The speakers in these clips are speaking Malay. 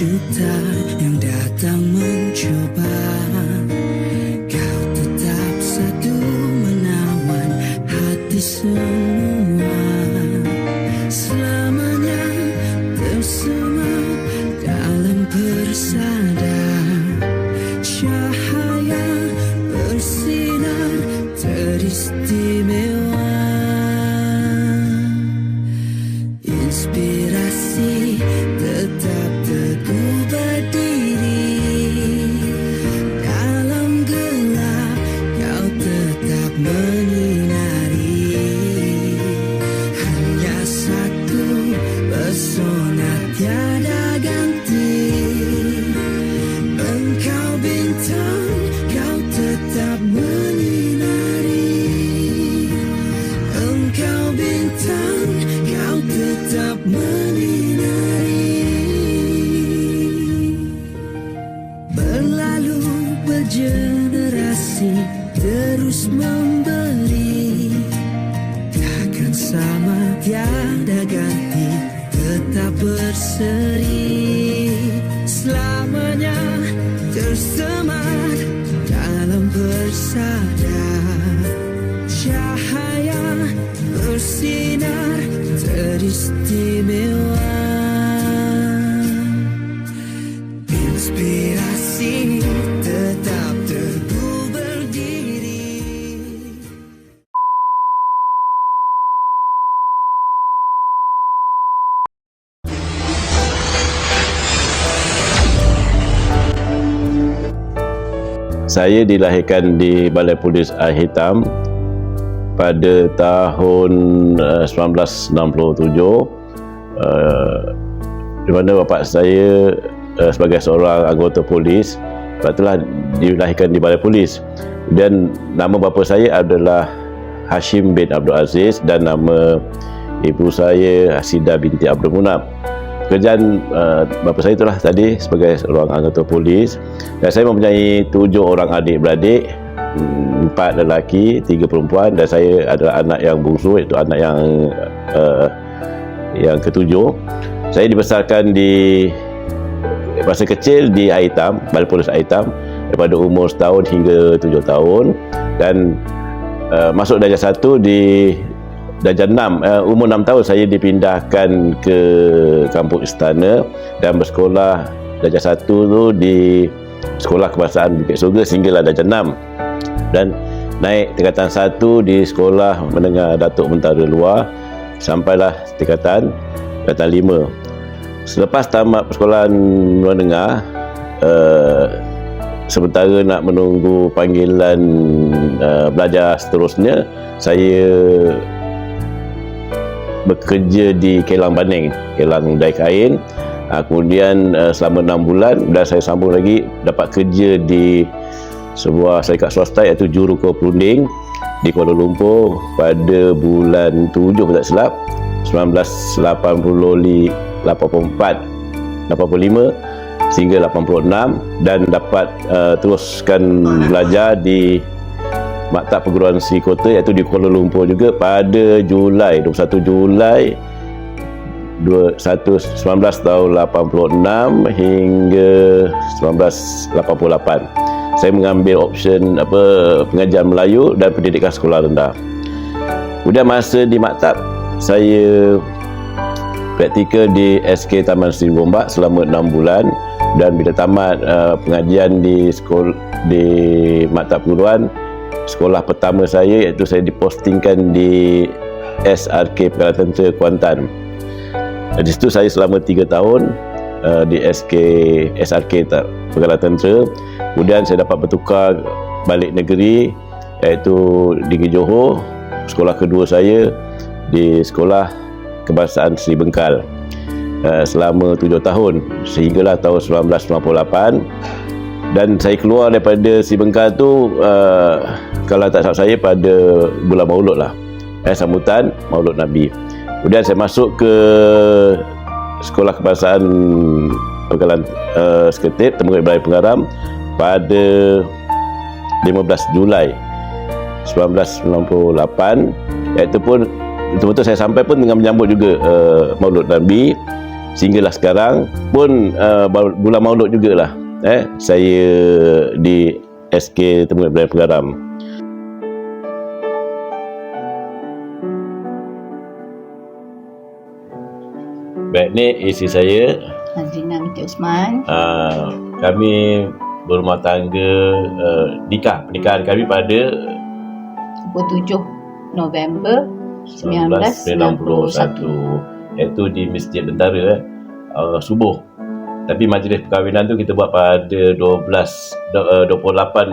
juta yang datang mencoba, kau tetap satu menawan hati semua. Selamanya tersemat dalam persada, cahaya bersinar teristimewa. Inspirasi tetap teguh berdiri, dalam gelap kau tetap menyinari. Hanya satu pesona tiada ganti, engkau bintang, kau tetap menyinari. Engkau bintang, kau tetap menyinari. Berlalu bergenerasi terus memberi, takkan sama tiada ganti, tetap berseri. Selamanya tersemat dalam persada, cahaya bersinar teristimewa. Inspirasi tetap teguh berdiri. Saya dilahirkan di Balai Polis Air Hitam pada tahun 1967, di mana bapa saya sebagai seorang anggota polis telah dilahirkan di Balai Polis. Dan nama bapa saya adalah Hashim bin Abdul Aziz dan nama ibu saya Hasidah binti Abdul Munab. Pekerjaan bapa saya itulah tadi sebagai seorang anggota polis, dan saya mempunyai 7 orang adik-beradik, 4 lelaki, 3 perempuan, dan saya adalah anak yang bungsu, iaitu anak yang ketujuh. Saya dibesarkan di masa kecil di Air Hitam, Balai Polis Air Hitam, daripada umur setahun hingga 7 tahun, dan masuk darjah 1 di darjah 6, umur 6 tahun saya dipindahkan ke Kampung Istana dan bersekolah darjah 1 tu di Sekolah Kebangsaan Bukit Surga sehinggalah darjah 6, dan naik tingkatan 1 di Sekolah Menengah Datuk Mentara Luar sampailah tingkatan 5. Selepas tamat persekolahan menengah, sementara nak menunggu panggilan belajar seterusnya, saya bekerja di Kelang Baning, Kelang Dai Kain. Kemudian selama 6 bulan, dan saya sambung lagi dapat kerja di sebuah syarikat swasta iaitu Juruko Perunding di Kuala Lumpur pada bulan 7 kalau tak silap, 1985 sehingga 86, dan dapat teruskan belajar di Maktab Perguruan Sri Kota iaitu di Kuala Lumpur juga pada 21 Julai 1986 hingga 1988. Saya mengambil option pengajian Melayu dan pendidikan sekolah rendah. Kemudian masa di maktab, saya praktikal di SK Taman Seri Gombak selama 6 bulan, dan bila tamat pengajian di maktab perguruan, sekolah pertama saya iaitu saya dipostingkan di SRK Pegawai Tentera Kuantan. Di situ saya selama 3 tahun di SRK Pegawai Tentera. Kemudian saya dapat bertukar balik negeri iaitu di Johor. Sekolah kedua saya di Sekolah Kebangsaan Seri Bengkal selama 7 tahun sehinggalah tahun 1998. Dan saya keluar daripada Seri Bengkal tu kalau tak salah saya pada bulan Maulud lah, sambutan Maulud Nabi. Kemudian saya masuk ke Sekolah Kebangsaan Pengkalan Seketip Temukan Ibrahim Pengaram pada 15 Julai 1998, iaitu pun betul-betul saya sampai pun dengan menyambut juga Maulud Nabi. Sehinggalah sekarang pun bulan Maulud jugalah saya di SK Temuan Ibrahim Pegaram. Baik, ni isteri saya, Azrina binti Osman. kami berumah tangga, pernikahan kami pada 27 November 1991. iaitu di Masjid Bentara subuh. Tapi majlis perkahwinan tu kita buat pada 28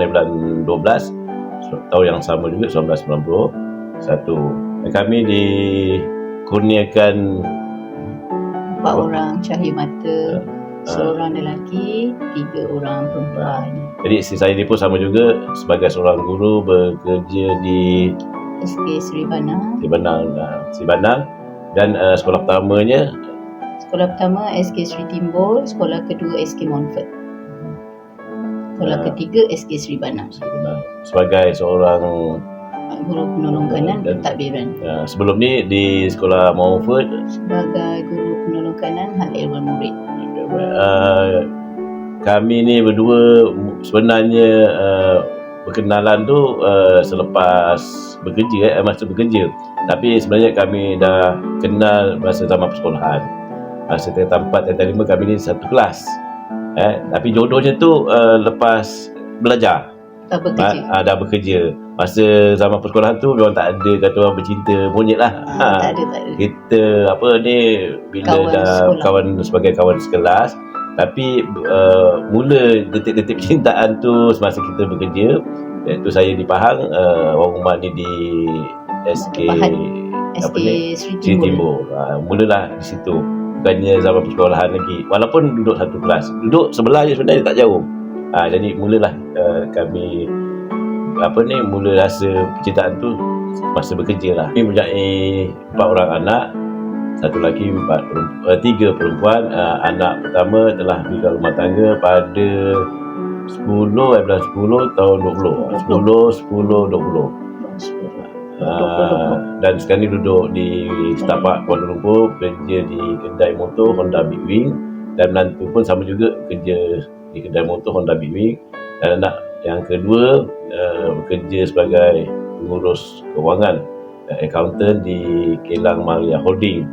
bulan 12 tahun yang sama juga, 1991. Kami dikurniakan 4 orang cahaya mata, seorang lelaki, 3 orang perempuan. Jadi isteri saya ni pun sama juga sebagai seorang guru bekerja di SK Sri Banang. Sri Banang dan sekolah pertamanya Sekolah pertama SK Sri Timbul, sekolah kedua SK Montfort. Sekolah ketiga SK Sri Banang. sebagai seorang Guru penolong kanan pentadbiran. sebelum ni di sekolah Montfort Sebagai guru penolong kanan hal ehwal murid. kami ni berdua sebenarnya berkenalan tu selepas bekerja, masa bekerja. Tapi sebenarnya kami dah kenal masa zaman persekolahan. Masa tingkatan 4, tingkatan 5 kami ni satu kelas. Tapi jodohnya tu lepas belajar. Tak bekerja. Dah bekerja. Masa zaman persekolahan tu memang tak ada kata orang bercinta monyet lah. Tak ada. Kita bila Kawan dah sekolah. kawan sebagai kawan sekelas. Tapi mula detik-detik percintaan tu semasa kita bekerja, iaitu saya di Pahang, orang rumah ni di SK SK Sri Sri Timbul. Timbul. Mulalah di situ. Bukannya zaman persekolahan lagi. Walaupun duduk satu kelas, duduk sebelah je sebenarnya, tak jauh. Jadi mulalah kami mula rasa percintaan tu masa bekerja lah. Kami mempunyai 4 orang anak, 1 lelaki, 3 perempuan. Anak pertama telah meninggal rumah tangga pada 10 tahun 20. 10/10/20. Dan sekarang ni duduk di setapak Kuala Lumpur, kerja di kedai motor Honda Big Wing, dan menantu pun sama juga kerja di kedai motor Honda Big Wing. Dan anak yang kedua bekerja sebagai pengurus kewangan, accountant di Kelang Maria Holding.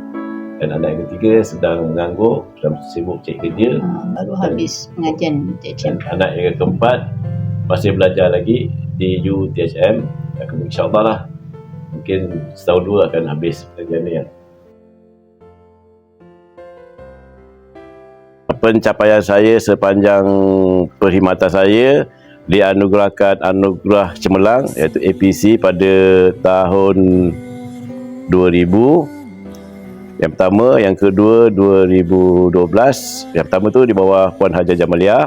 Dan anak yang ketiga sedang menganggur, sedang sibuk cari kerja. Baru habis pengajian Dan THM. anak yang keempat masih belajar lagi di UTHM. InsyaAllah lah, mungkin setahun 2 akan habis pengajian ni. Pencapaian saya sepanjang perkhidmatan saya dianugerahkan anugerah cemerlang, iaitu APC pada tahun 2000. Yang pertama, yang kedua 2012. Yang pertama tu di bawah Puan Haja Jamalia.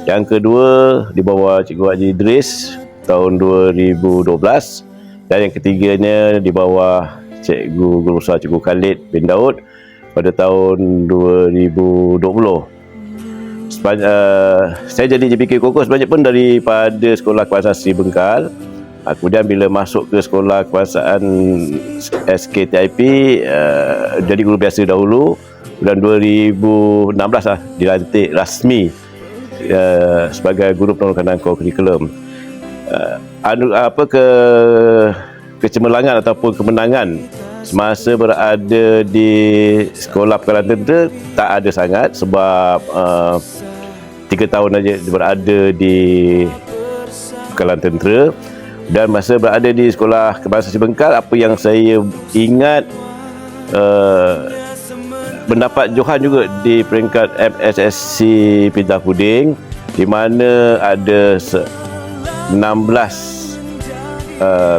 Yang kedua di bawah Cikgu Haji Idris tahun 2012. Dan yang ketiganya di bawah Guru Besar Cikgu Khalid bin Daud pada tahun 2020. Saya jadi JPK Kokos sebenarnya pun daripada Sekolah Kebangsaan Sri Bengkal. Kemudian bila masuk ke Sekolah Kebangsaan SKTIP, jadi guru biasa dahulu. Bulan 2016 lah dilantik rasmi sebagai guru penolong kanan core curriculum. Kecemerlangan ataupun kemenangan semasa berada di Sekolah Perkalan Tentera tak ada sangat, sebab 3 tahun aja berada di Perkalan Tentera. Dan masa berada di Sekolah Kebangsaan Sri Bengkal, apa yang saya ingat, mendapat johan juga di peringkat MSSC Pindah Puding, di mana ada 16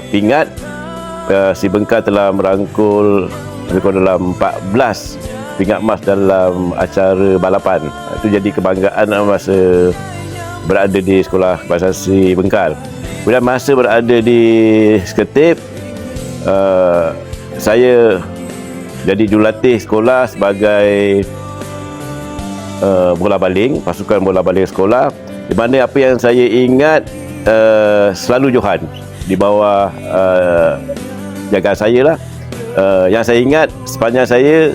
pingat. Sri Bengkal telah merangkul dalam 14 pingat emas dalam acara balapan. Itu jadi kebanggaan masa berada di Sekolah Kebangsaan Sri Bengkal. Kemudian masa berada di Seketip, saya jadi jurulatih sekolah sebagai bola baling, pasukan bola baling sekolah, di mana apa yang saya ingat, selalu johan di bawah jagaan saya lah. Yang saya ingat sepanjang saya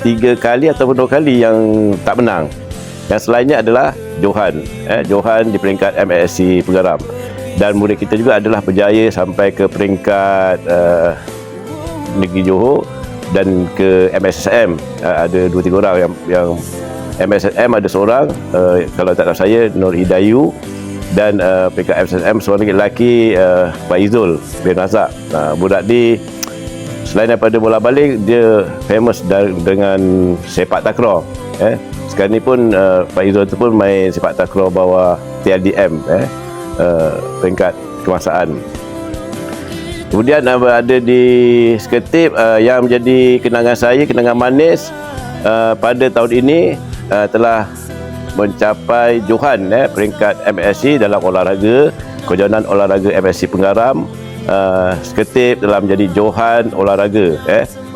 3 kali ataupun 2 kali yang tak menang. Yang selainnya adalah Johan. Johan di peringkat MSC Pengaram. Dan murid kita juga adalah berjaya sampai ke peringkat Negeri Johor dan ke MSSM. Ada 2-3 orang yang MSSM ada seorang, kalau tak tahu saya, Nur Hidayu, dan peringkat MSSM seorang lelaki, Pak Izul bin Razak. Budak ni selain daripada bola baling, dia famous dengan sepak takraw. Sekarang ni pun Pak Izul tu pun main sepak takraw bawah TLDM, peringkat kebangsaan. Kemudian ada di Seketip yang menjadi kenangan saya, kenangan manis pada tahun ini telah mencapai Johan, peringkat MSC dalam olahraga, kejohanan olahraga MSC Pengaram. Seketip telah menjadi Johan olahraga.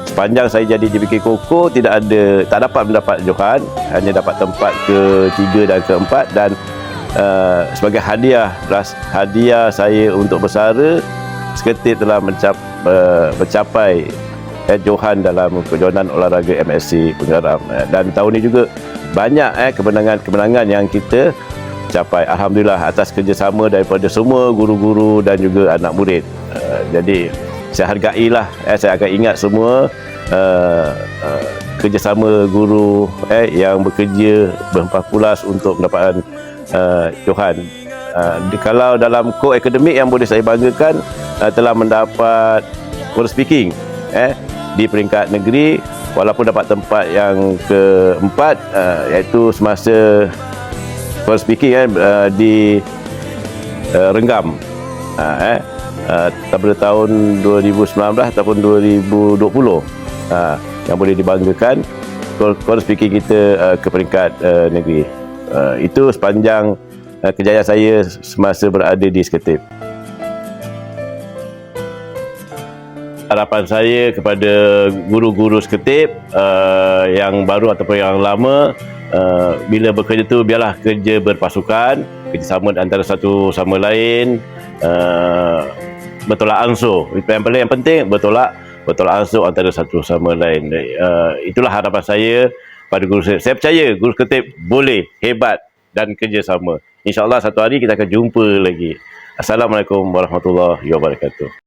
Sepanjang saya jadi JBK Koko tak dapat mendapat Johan, hanya dapat tempat ke-3 dan ke-4, dan sebagai hadiah saya untuk bersara, Seketip telah mencapai Johan dalam kejohanan olahraga MSC Pengaram. Dan tahun ini juga banyak kemenangan yang kita capai, alhamdulillah, atas kerjasama daripada semua guru-guru dan juga anak murid. Jadi saya hargailah, saya akan ingat semua kerjasama guru yang bekerja berhempas untuk mendapatkan Johan. Kalau dalam co-akademik yang boleh saya banggakan, telah mendapat public speaking di peringkat negeri, walaupun dapat tempat yang ke-4, iaitu semasa public speaking di Renggam pada tahun 2019 ataupun 2020, yang boleh dibanggakan public speaking kita ke peringkat negeri. Itu sepanjang kejayaan saya semasa berada di Seketip. Harapan saya kepada guru-guru Seketip yang baru ataupun yang lama, bila bekerja tu biarlah kerja berpasukan, kerjasama antara satu sama lain, bertolak ansur. Yang penting bertolak ansur antara satu sama lain. Itulah harapan saya pada guru Seketip. Saya percaya guru Seketip boleh, hebat dan kerjasama. InsyaAllah satu hari kita akan jumpa lagi. Assalamualaikum warahmatullahi wabarakatuh.